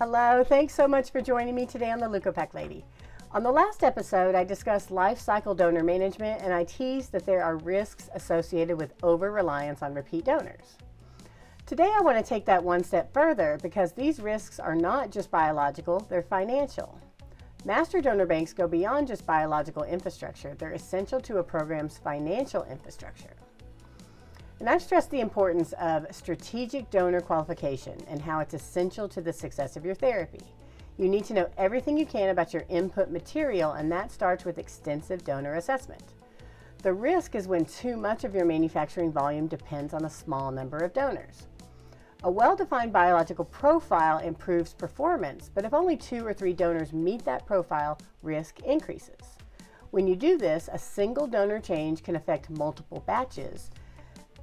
Hello, thanks so much for joining me today on the Leukopak Lady. On the last episode, I discussed life cycle donor management, and I teased that there are risks associated with over-reliance on repeat donors. Today I want to take that one step further because these risks are not just biological, they're financial. Master donor banks go beyond just biological infrastructure. They're essential to a program's financial infrastructure. And I've stressed the importance of strategic donor qualification and how it's essential to the success of your therapy. You need to know everything you can about your input material, and that starts with extensive donor assessment. The risk is when too much of your manufacturing volume depends on a small number of donors. A well-defined biological profile improves performance, but if only 2 or 3 donors meet that profile, risk increases. When you do this, a single donor change can affect multiple batches.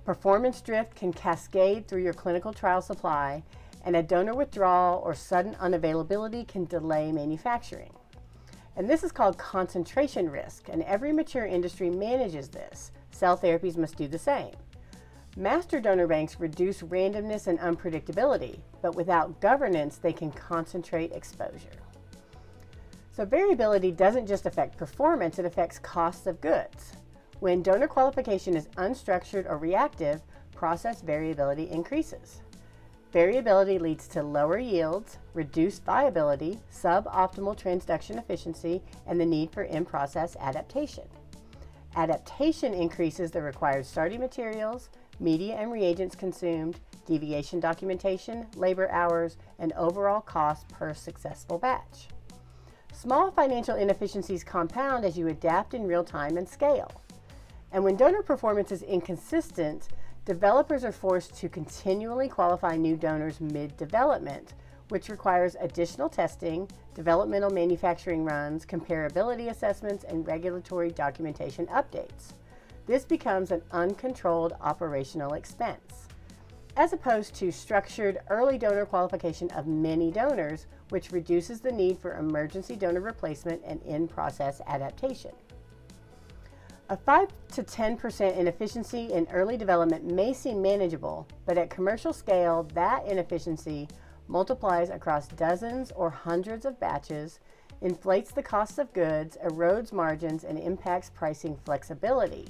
Performance drift can cascade through your clinical trial supply, and a donor withdrawal or sudden unavailability can delay manufacturing. And this is called concentration risk, and every mature industry manages this. Cell therapies must do the same. Master donor banks reduce randomness and unpredictability, but without governance, they can concentrate exposure. So variability doesn't just affect performance, it affects costs of goods. When donor qualification is unstructured or reactive, process variability increases. Variability leads to lower yields, reduced viability, suboptimal transduction efficiency, and the need for in-process adaptation. Adaptation increases the required starting materials, media and reagents consumed, deviation documentation, labor hours, and overall cost per successful batch. Small financial inefficiencies compound as you adapt in real time and scale. And when donor performance is inconsistent, developers are forced to continually qualify new donors mid-development, which requires additional testing, developmental manufacturing runs, comparability assessments, and regulatory documentation updates. This becomes an uncontrolled operational expense, as opposed to structured early donor qualification of many donors, which reduces the need for emergency donor replacement and in-process adaptation. A 5 to 10% inefficiency in early development may seem manageable, but at commercial scale, that inefficiency multiplies across dozens or hundreds of batches, inflates the cost of goods, erodes margins, and impacts pricing flexibility.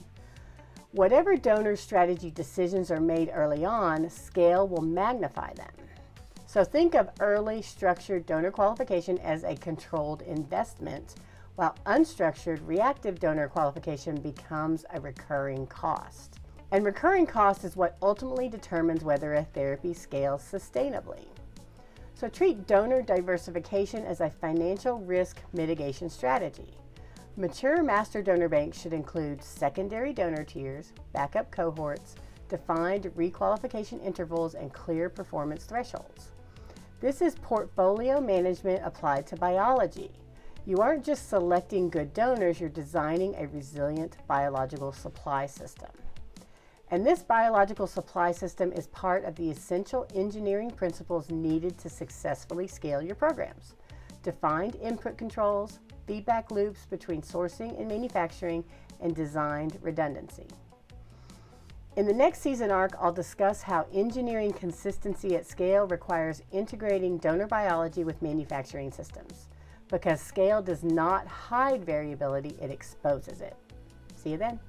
Whatever donor strategy decisions are made early on, scale will magnify them. So think of early structured donor qualification as a controlled investment, while unstructured reactive donor qualification becomes a recurring cost. And recurring cost is what ultimately determines whether a therapy scales sustainably. So treat donor diversification as a financial risk mitigation strategy. Mature master donor banks should include secondary donor tiers, backup cohorts, defined requalification intervals, and clear performance thresholds. This is portfolio management applied to biology. You aren't just selecting good donors, you're designing a resilient biological supply system. And this biological supply system is part of the essential engineering principles needed to successfully scale your programs. Defined input controls, feedback loops between sourcing and manufacturing, and designed redundancy. In the next season arc, I'll discuss how engineering consistency at scale requires integrating donor biology with manufacturing systems. Because scale does not hide variability, it exposes it. See you then.